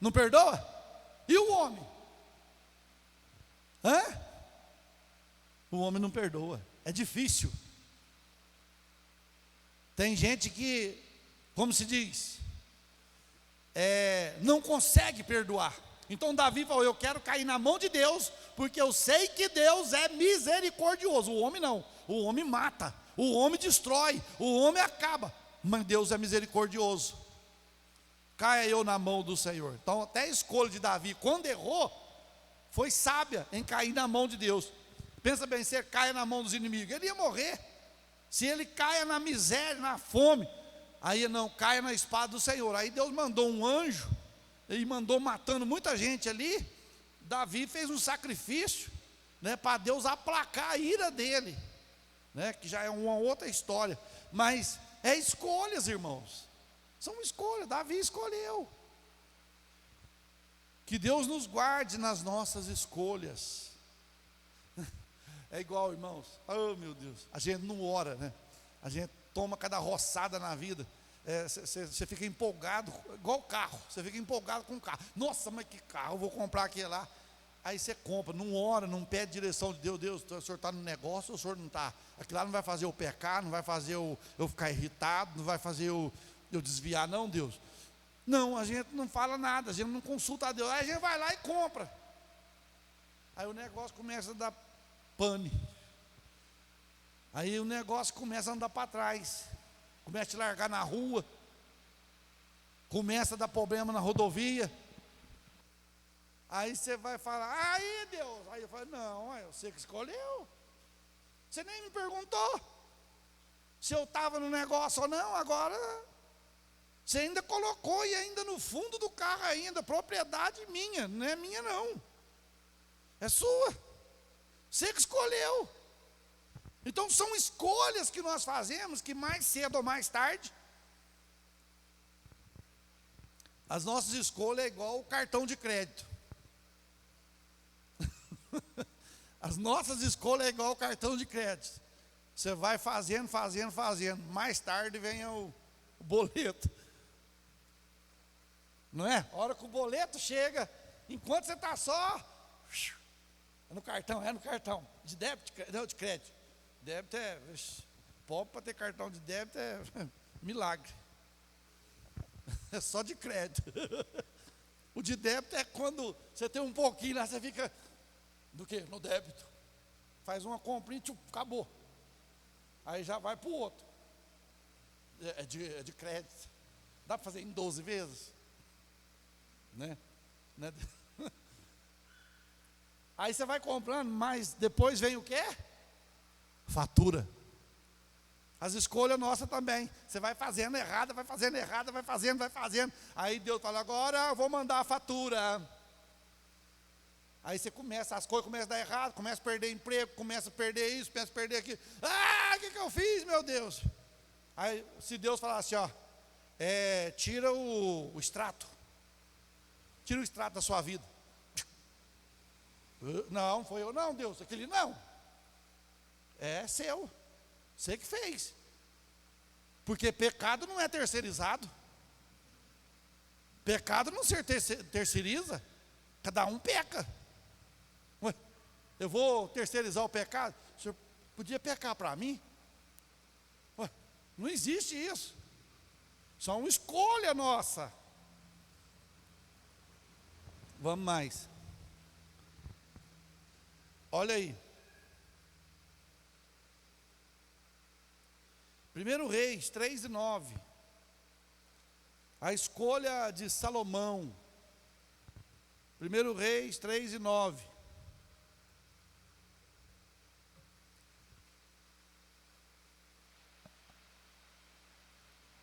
Não perdoa? E o homem? O homem não perdoa, é difícil. Tem gente que, como se diz, não consegue perdoar. Então Davi falou: eu quero cair na mão de Deus, porque eu sei que Deus é misericordioso. O homem não, o homem mata, o homem destrói, o homem acaba, mas Deus é misericordioso. Caia eu na mão do Senhor. Então até a escolha de Davi, quando errou, foi sábia em cair na mão de Deus. Pensa bem, se ele caia na mão dos inimigos, ele ia morrer. Se ele caia na miséria, na fome, aí não, caia na espada do Senhor. Aí Deus mandou um anjo, e mandou matando muita gente ali. Davi fez um sacrifício, para Deus aplacar a ira dele, que já é uma outra história. Mas é escolhas, irmãos, são escolhas. Davi escolheu. Que Deus nos guarde nas nossas escolhas. É igual, irmãos, oh meu Deus, a gente não ora, a gente toma cada roçada na vida. Você fica empolgado, igual carro, você fica empolgado com o carro. Nossa, mas que carro, eu vou comprar aquele lá. Aí você compra, não ora, não pede direção de Deus. Deus, o senhor está no negócio ou o senhor não está? Aquilo lá não vai fazer eu pecar, não vai fazer eu ficar irritado, não vai fazer eu desviar, não, Deus. Não, a gente não fala nada, a gente não consulta a Deus. Aí a gente vai lá e compra. Aí o negócio começa a dar pane. Aí o negócio começa a andar para trás, começa a te largar na rua, começa a dar problema na rodovia. Aí você vai falar: aí Deus, aí eu falo: não, é você que escolheu, você nem me perguntou se eu estava no negócio ou não. Agora você ainda colocou, e ainda no fundo do carro ainda, propriedade minha, não é minha não, é sua, você que escolheu. Então são escolhas que nós fazemos, que mais cedo ou mais tarde, as nossas escolhas é igual o cartão de crédito. As nossas escolhas é igual o cartão de crédito. Você vai fazendo, mais tarde vem o boleto, não é? A hora que o boleto chega, enquanto você está só é no cartão, de débito, não, de crédito. Débito pobre para ter cartão de débito é milagre. É só de crédito. O de débito é quando você tem um pouquinho lá, você fica do quê? No débito. Faz uma comprinha, acabou. Aí já vai para o outro. É de crédito. Dá para fazer em 12 vezes? Né? Aí você vai comprando, mas depois vem o quê? Fatura. As escolhas nossas também. Você vai fazendo errada, vai fazendo errada, vai fazendo. Aí Deus fala, agora eu vou mandar a fatura. Aí você começa, as coisas começam a dar errado, começa a perder emprego, começa a perder isso, começa a perder aquilo. Ah, o que eu fiz, meu Deus? Aí se Deus falar assim, ó, tira o extrato. Tira o extrato da sua vida. Não, foi eu não, Deus, aquele não. É seu. Você que fez. Porque pecado não é terceirizado. Pecado não se terceiriza. Cada um peca. Ué, eu vou terceirizar o pecado? O senhor podia pecar para mim? Ué, não existe isso. Só uma escolha nossa. Vamos mais. Olha aí. 1 Reis 3:9. A escolha de Salomão. 1 Reis 3:9.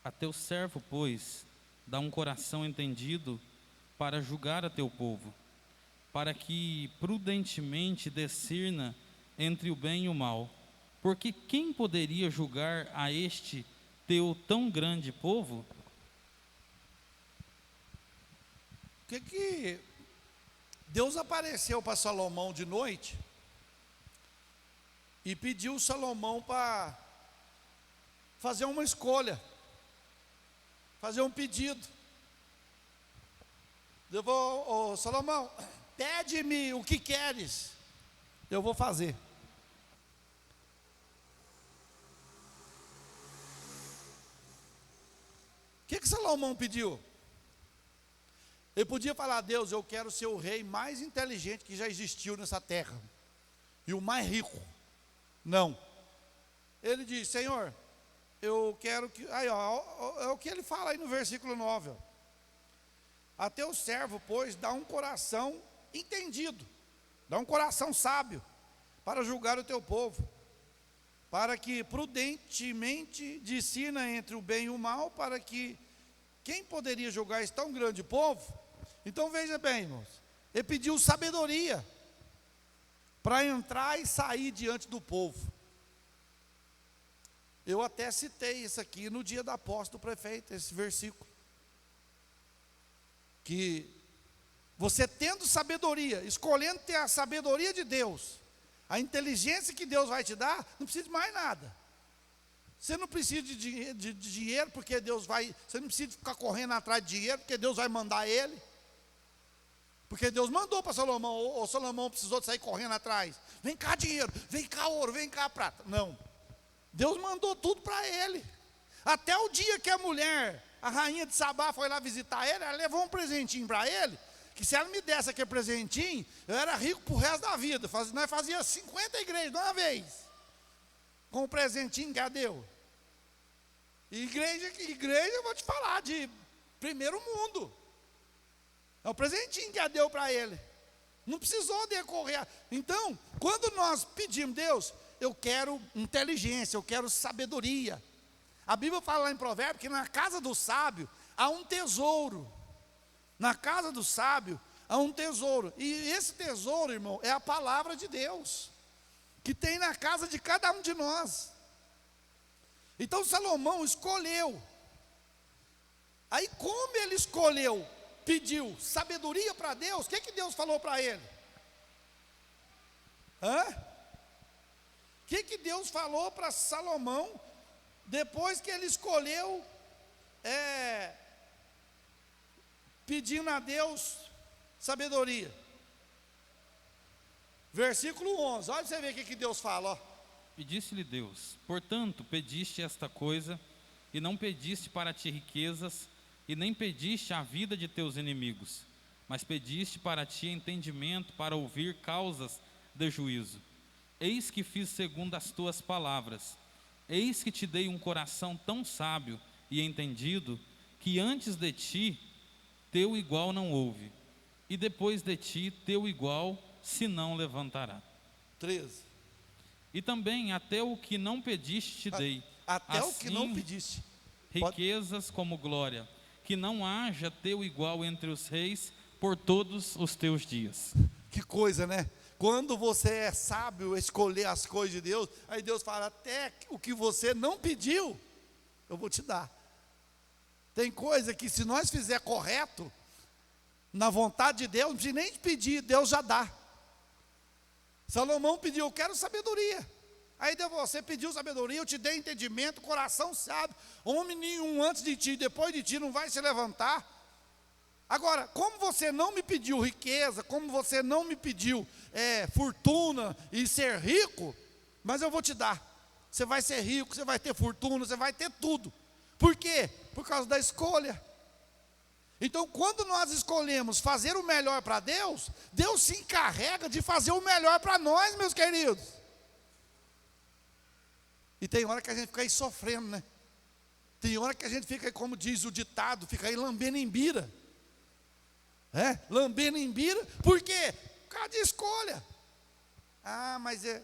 A teu servo, pois, dá um coração entendido para julgar a teu povo, para que prudentemente discirna entre o bem e o mal. Porque quem poderia julgar a este teu tão grande povo? O que Deus apareceu para Salomão de noite e pediu Salomão para fazer uma escolha, fazer um pedido. Eu vou, Salomão, pede-me o que queres, eu vou fazer. O que Salomão pediu? Ele podia falar, Deus, eu quero ser o rei mais inteligente que já existiu nessa terra, e o mais rico. Não. Ele diz, Senhor, eu quero que, aí ó, é o que ele fala aí no versículo 9, ó. A teu servo, pois, dá um coração entendido, dá um coração sábio, para julgar o teu povo, para que prudentemente discirna entre o bem e o mal, para que quem poderia julgar esse tão grande povo? Então veja bem, irmãos, ele pediu sabedoria para entrar e sair diante do povo. Eu até citei isso aqui no dia da posse do prefeito, esse versículo. Que você tendo sabedoria, escolhendo ter a sabedoria de Deus, a inteligência que Deus vai te dar, não precisa de mais nada. Você não precisa de dinheiro, porque Deus vai, você não precisa ficar correndo atrás de dinheiro, porque Deus vai mandar ele. Porque Deus mandou para Salomão, ou Salomão precisou de sair correndo atrás. Vem cá dinheiro, vem cá ouro, vem cá prata. Não. Deus mandou tudo para ele. Até o dia que a mulher, a rainha de Sabá, foi lá visitar ele, ela levou um presentinho para ele, que se ela me desse aquele presentinho, eu era rico pro resto da vida. Nós fazíamos 50 igrejas de uma vez, com o presentinho que ela deu. Igreja, eu vou te falar, de primeiro mundo. É o presentinho que ela deu para ele. Não precisou decorrer. Então, quando nós pedimos, Deus, eu quero inteligência, eu quero sabedoria. A Bíblia fala lá em Provérbios que na casa do sábio há um tesouro. Na casa do sábio há um tesouro. E esse tesouro, irmão, é a palavra de Deus, que tem na casa de cada um de nós. Então Salomão escolheu. Aí como ele escolheu, pediu sabedoria para Deus, o que Deus falou para ele? O que Deus falou para Salomão, depois que ele escolheu, pedindo a Deus sabedoria? Versículo 11, olha você ver o que Deus fala, ó. E disse-lhe Deus, portanto, pediste esta coisa, e não pediste para ti riquezas, e nem pediste a vida de teus inimigos, mas pediste para ti entendimento, para ouvir causas de juízo. Eis que fiz segundo as tuas palavras. Eis que te dei um coração tão sábio e entendido, que antes de ti, teu igual não houve, e depois de ti, teu igual se não levantará. 13. E também até o que não pediste te dei. Até o que não Assim, pediste. riquezas como glória, que não haja teu igual entre os reis por todos os teus dias. Que coisa, né? Quando você é sábio escolher as coisas de Deus, aí Deus fala, até o que você não pediu, eu vou te dar. Tem coisa que se nós fizer correto, na vontade de Deus, não precisa nem pedir, Deus já dá. Salomão pediu, eu quero sabedoria. Aí Deus falou, você pediu sabedoria, eu te dei entendimento, coração sábio. Homem nenhum antes de ti, depois de ti não vai se levantar. Agora, como você não me pediu riqueza, como você não me pediu fortuna e ser rico, mas eu vou te dar. Você vai ser rico, você vai ter fortuna, você vai ter tudo. Por quê? Por causa da escolha. Então, quando nós escolhemos fazer o melhor para Deus, Deus se encarrega de fazer o melhor para nós, meus queridos. E tem hora que a gente fica aí sofrendo, né? Tem hora que a gente fica aí, como diz o ditado, fica aí lambendo em bira. Lambendo em bira, por quê? Por causa de escolha. Ah, mas é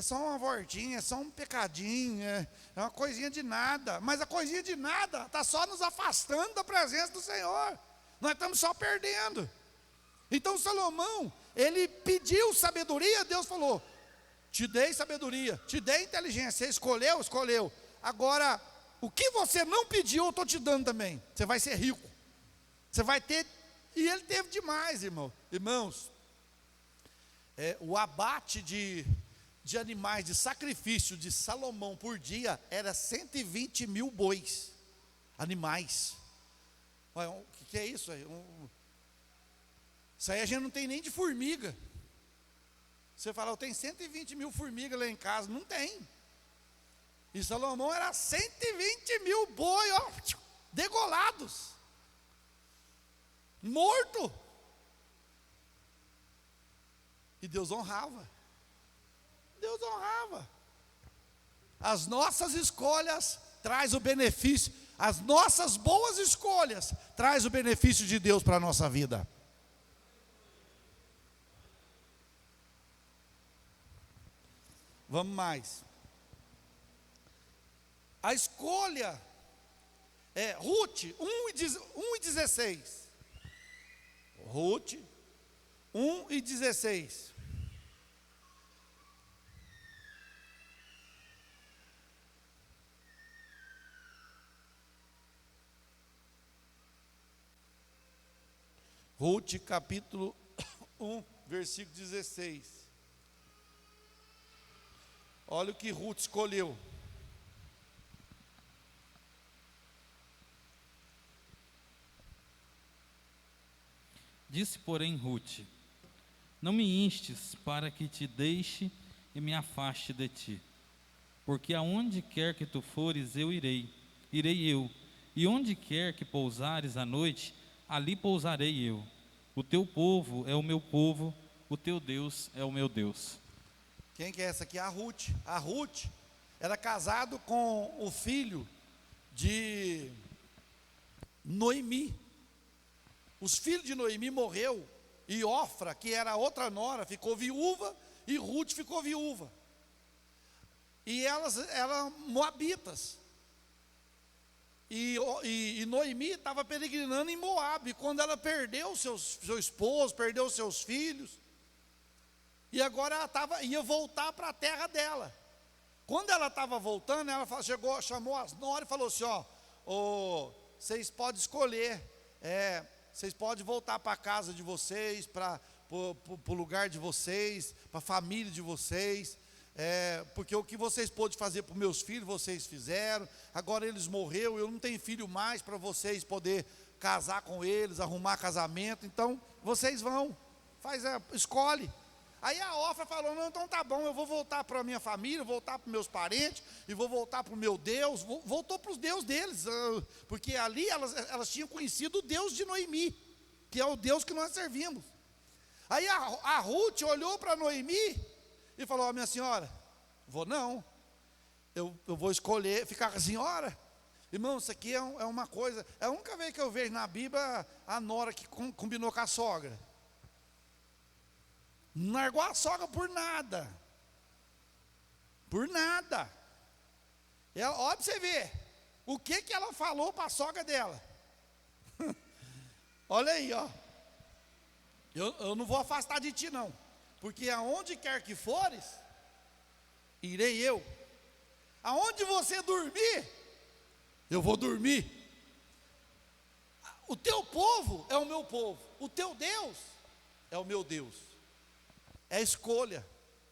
só uma voltinha, é só um pecadinho, é uma coisinha de nada. Mas a coisinha de nada está só nos afastando da presença do Senhor. Nós estamos só perdendo. Então Salomão, ele pediu sabedoria, Deus falou, te dei sabedoria, te dei inteligência, você escolheu, escolheu. Agora, o que você não pediu, eu estou te dando também. Você vai ser rico. Você vai ter, e ele teve demais, irmãos. O abate de animais, de sacrifício de Salomão por dia, era 120 mil bois, animais. O que é isso aí? Isso aí a gente não tem nem de formiga. Você fala, eu tenho 120 mil formigas lá em casa, não tem. E Salomão era 120 mil boi, degolados. Morto. E Deus honrava. Deus honrava. As nossas escolhas traz o benefício, as nossas boas escolhas traz o benefício de Deus para a nossa vida. Vamos mais. A escolha Ruth 1:16. Ruth 1:16. Ruth capítulo 1, versículo 16. Olha o que Ruth escolheu. Disse, porém, Ruth, não me instes para que te deixe e me afaste de ti, porque aonde quer que tu fores, eu irei eu, e onde quer que pousares à noite, ali pousarei eu. O teu povo é o meu povo, o teu Deus é o meu Deus. Quem que é essa aqui? A Ruth. A Ruth era casado com o filho de Noemi. Os filhos de Noemi morreu, e Ofra, que era outra nora, ficou viúva, e Ruth ficou viúva. E elas eram moabitas. E Noemi estava peregrinando em Moabe, quando ela perdeu seu esposo, perdeu seus filhos, e agora ela ia voltar para a terra dela. Quando ela estava voltando, ela chamou as noras e falou assim, vocês podem escolher, vocês podem voltar para a casa de vocês, para o lugar de vocês, para a família de vocês, porque o que vocês podem fazer para os meus filhos, vocês fizeram. Agora eles morreram, eu não tenho filho mais para vocês poder casar com eles, arrumar casamento. Então vocês vão, escolhe. Aí a Ofra falou, não, então tá bom, eu vou voltar para a minha família, voltar para os meus parentes, e vou voltar para o meu Deus. Voltou para os deuses deles, porque ali elas tinham conhecido o Deus de Noemi, que é o Deus que nós servimos. Aí a Ruth olhou para Noemi e falou, minha senhora, eu vou escolher ficar com a senhora. Irmão, isso aqui é uma coisa, é a única vez que eu vejo na Bíblia a nora que combinou com a sogra. Não largou a sogra por nada. Por nada. Olha para você ver. O que ela falou para a sogra dela. Olha aí, ó. Eu não vou afastar de ti não. Porque aonde quer que fores, irei eu. Aonde você dormir, eu vou dormir. O teu povo é o meu povo. O teu Deus é o meu Deus. É escolha.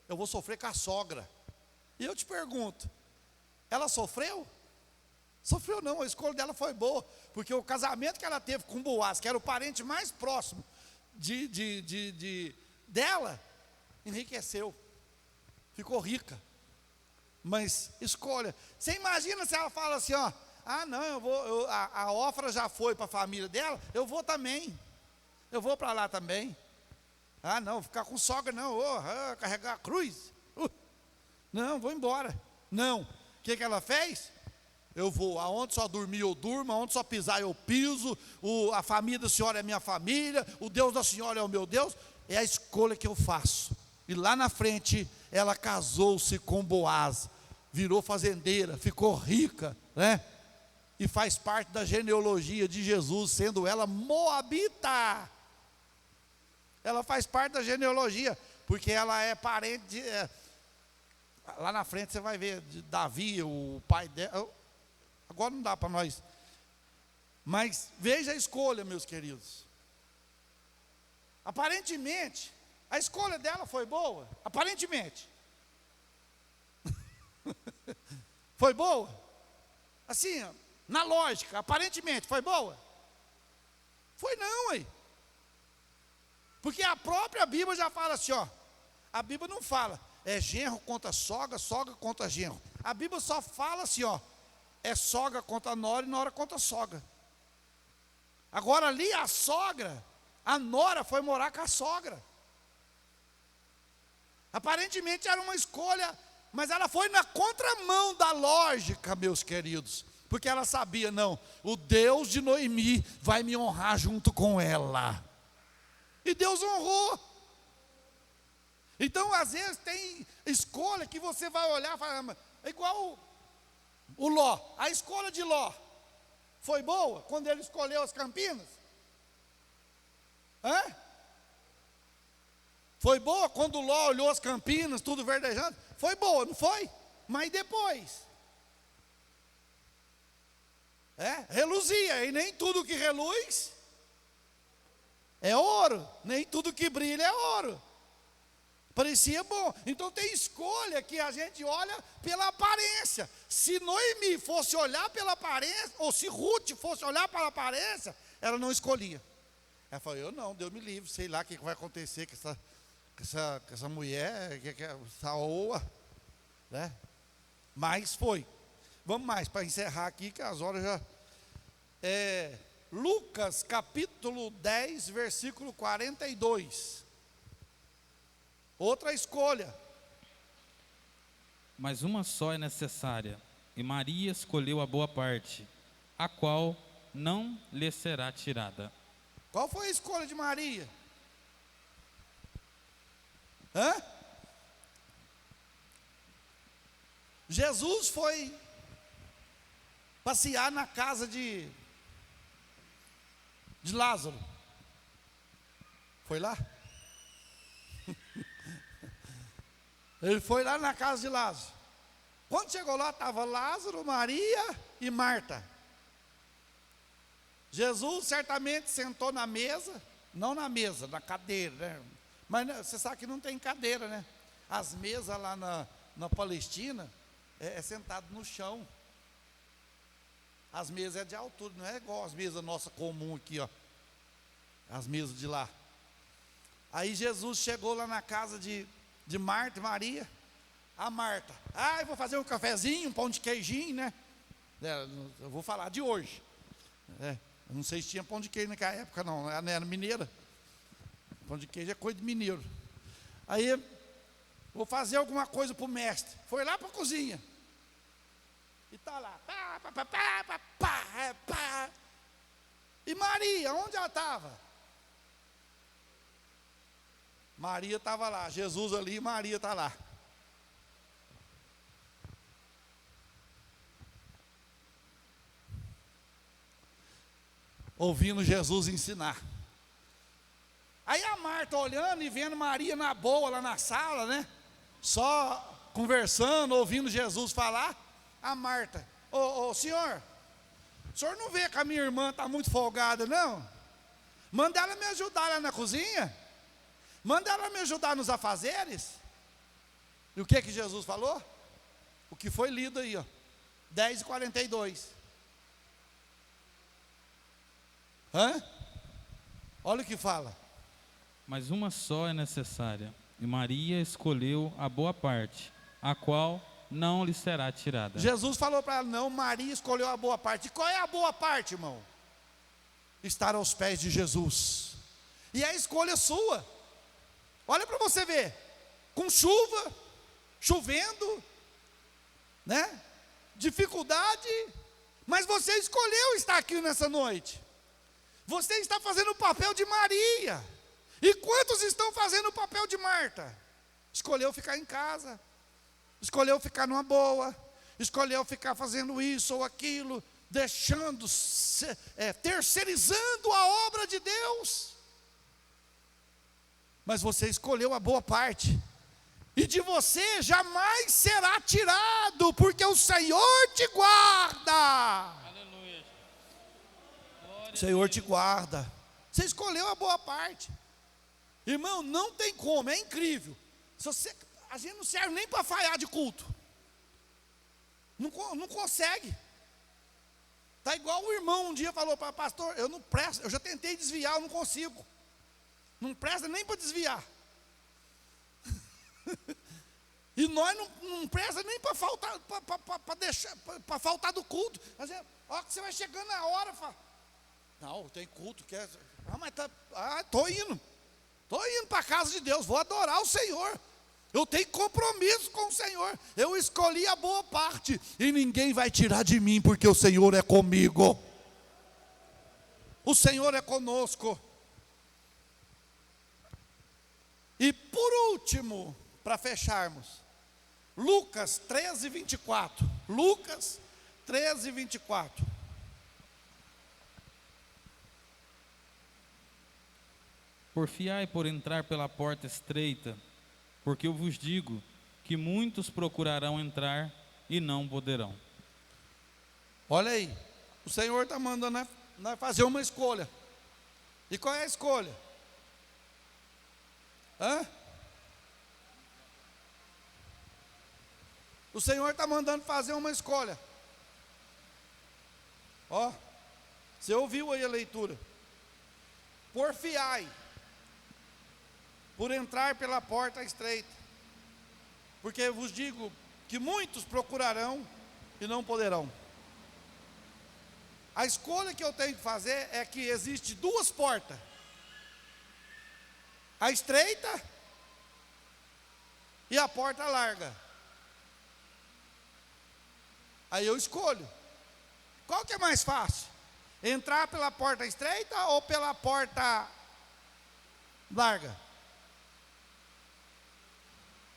Eu vou sofrer com a sogra. E eu te pergunto, ela sofreu? Sofreu não, a escolha dela foi boa. Porque o casamento que ela teve com Boaz, que era o parente mais próximo dela, enriqueceu. Ficou rica. Mas escolha. Você imagina se ela fala assim, ó, ah não, a Ofra já foi para a família dela, eu vou também. Eu vou para lá também. Ah não, ficar com sogra não, carregar a cruz. Não, vou embora. Não. O que ela fez? Eu vou, aonde só dormir eu durmo, aonde só pisar eu piso, a família da senhora é minha família, o Deus da senhora é o meu Deus, é a escolha que eu faço. E lá na frente, ela casou-se com Boaz, virou fazendeira, ficou rica, né? E faz parte da genealogia de Jesus, sendo ela moabita. Ela faz parte da genealogia, porque ela é parente de, lá na frente você vai ver de Davi, o pai dela. Agora não dá para nós. Mas veja a escolha, meus queridos. Aparentemente, a escolha dela foi boa. Aparentemente. Foi boa? Assim, na lógica, aparentemente, foi boa? Foi não, hein? Porque a própria Bíblia já fala assim, ó. A Bíblia não fala, é genro contra sogra, sogra contra genro. A Bíblia só fala assim, ó. É sogra contra nora e nora contra sogra. Agora ali a sogra, a nora foi morar com a sogra. Aparentemente era uma escolha, mas ela foi na contramão da lógica, meus queridos. Porque ela sabia, não, o Deus de Noemi vai me honrar junto com ela. E Deus honrou. Então às vezes tem escolha que você vai olhar e falar, é igual o Ló, a escolha de Ló foi boa quando ele escolheu as Campinas? Foi boa quando o Ló olhou as Campinas, tudo verdejando? Foi boa, não foi? Mas depois? Reluzia, e nem tudo que reluz é ouro, nem tudo que brilha é ouro. Parecia bom. Então tem escolha que a gente olha pela aparência. Se Noemi fosse olhar pela aparência, ou se Ruth fosse olhar pela aparência, ela não escolhia. Ela falou, eu não, Deus me livre, sei lá o que vai acontecer com essa mulher, essa oa, né? Mas foi. Vamos mais, para encerrar aqui, que as horas já... Lucas capítulo 10, versículo 42. Outra escolha. Mas uma só é necessária, e Maria escolheu a boa parte, a qual não lhe será tirada. Qual foi a escolha de Maria? Jesus foi passear na casa de Lázaro. Foi lá? Ele foi lá na casa de Lázaro. Quando chegou lá, estava Lázaro, Maria e Marta. Jesus certamente sentou na mesa, não na mesa, na cadeira, né? Mas você sabe que não tem cadeira, né? As mesas lá na Palestina é sentado no chão. As mesas é de altura, não é igual as mesas nossas comum aqui, ó. As mesas de lá. Aí Jesus chegou lá na casa de Marta e Maria. A Marta, eu vou fazer um cafezinho, um pão de queijinho, né? Eu vou falar de hoje. Eu não sei se tinha pão de queijo naquela época, não. Ela era mineira. Pão de queijo é coisa de mineiro. Aí, vou fazer alguma coisa para o mestre. Foi lá para a cozinha. E está lá. E Maria, onde ela estava? Maria estava lá, Jesus ali, Maria está lá. Ouvindo Jesus ensinar. Aí a Marta olhando e vendo Maria na boa lá na sala, né? Só conversando, ouvindo Jesus falar. A Marta, ô senhor, o senhor não vê que a minha irmã está muito folgada, não? Manda ela me ajudar lá na cozinha. Manda ela me ajudar nos afazeres. E o que Jesus falou? O que foi lido aí, ó. 10:42. Olha o que fala. Mas uma só é necessária, e Maria escolheu a boa parte, a qual não lhe será tirada. Jesus falou para ela, não, Maria escolheu a boa parte. E qual é a boa parte, irmão? Estar aos pés de Jesus. E a escolha sua. Olha para você ver. Com chuva, chovendo, né? Dificuldade, mas você escolheu estar aqui nessa noite. Você está fazendo o papel de Maria. E quantos estão fazendo o papel de Marta? Escolheu ficar em casa, escolheu ficar numa boa, escolheu ficar fazendo isso ou aquilo, deixando, terceirizando a obra de Deus. Mas você escolheu a boa parte, e de você jamais será tirado, porque o Senhor te guarda. Aleluia. O Senhor te guarda. Você escolheu a boa parte. Irmão, não tem como, é incrível. A gente não serve nem para falhar de culto. Não consegue. Está igual o irmão um dia falou para pastor, eu não presto, eu já tentei desviar, eu não consigo. Não presta nem para desviar. E nós não presta nem para faltar, para faltar do culto. Olha que você vai chegando na hora, fala, não, tem culto, quer. Mas estou indo. Estou indo para a casa de Deus, vou adorar o Senhor. Eu tenho compromisso com o Senhor. Eu escolhi a boa parte. E ninguém vai tirar de mim, porque o Senhor é comigo. O Senhor é conosco. E por último, para fecharmos, Lucas 13:24. Lucas 13:24. Porfiai por entrar pela porta estreita, porque eu vos digo que muitos procurarão entrar e não poderão. Olha aí, o Senhor está mandando nós fazer uma escolha. E qual é a escolha? O Senhor está mandando fazer uma escolha. Ó, você ouviu aí a leitura. Porfiai por entrar pela porta estreita, porque eu vos digo que muitos procurarão e não poderão. A escolha que eu tenho que fazer é que existe duas portas: a estreita e a porta larga. Aí eu escolho. Qual que é mais fácil? Entrar pela porta estreita ou pela porta larga?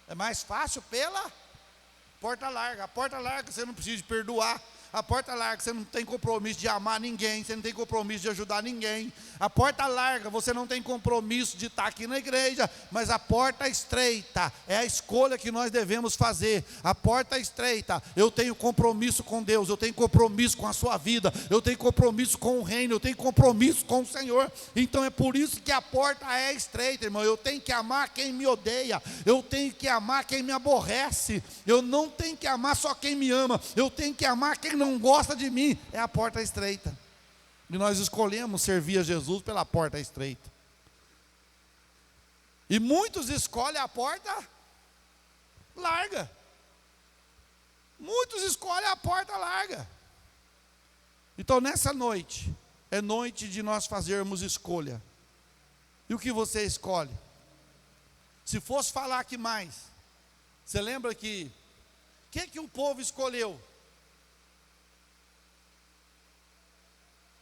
É mais fácil pela porta larga. A porta larga você não precisa de perdoar. A porta larga você não tem compromisso de amar ninguém. Você não tem compromisso de ajudar ninguém. A porta larga você não tem compromisso de estar aqui na igreja. Mas a porta estreita é a escolha que nós devemos fazer. A porta estreita, eu tenho compromisso com Deus. Eu tenho compromisso com a sua vida. Eu tenho compromisso com o reino. Eu tenho compromisso com o Senhor. Então é por isso que a porta é estreita, irmão. Eu tenho que amar quem me odeia. Eu tenho que amar quem me aborrece. Eu não tenho que amar só quem me ama. Eu tenho que amar quem não gosta de mim. É a porta estreita. E nós escolhemos servir a Jesus pela porta estreita. E muitos escolhem a porta larga. Muitos escolhem a porta larga. Então nessa noite, é noite de nós fazermos escolha. E o que você escolhe? Se fosse falar aqui mais, você lembra que o que o povo escolheu?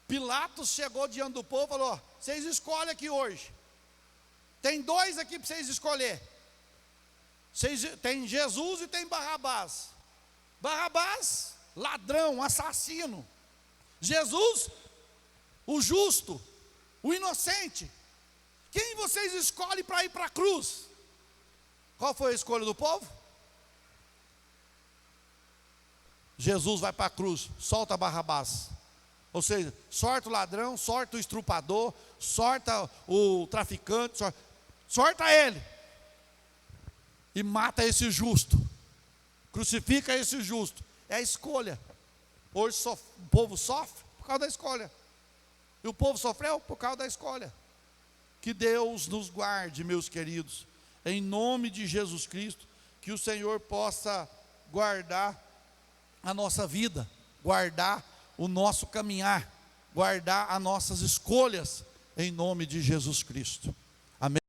Pilatos chegou diante do povo e falou: vocês escolhem aqui hoje. Tem dois aqui para vocês escolher. Tem Jesus e tem Barrabás. Barrabás, ladrão, assassino. Jesus, o justo, o inocente. Quem vocês escolhem para ir para a cruz? Qual foi a escolha do povo? Jesus vai para a cruz, solta Barrabás. Ou seja, sorta o ladrão, sorta o estrupador, sorta o traficante, sorta ele. E mata esse justo. Crucifica esse justo. É a escolha. Hoje o povo sofre por causa da escolha. E o povo sofreu por causa da escolha. Que Deus nos guarde, meus queridos. Em nome de Jesus Cristo. Que o Senhor possa guardar a nossa vida. Guardar o nosso caminhar. Guardar as nossas escolhas. Em nome de Jesus Cristo. Amém.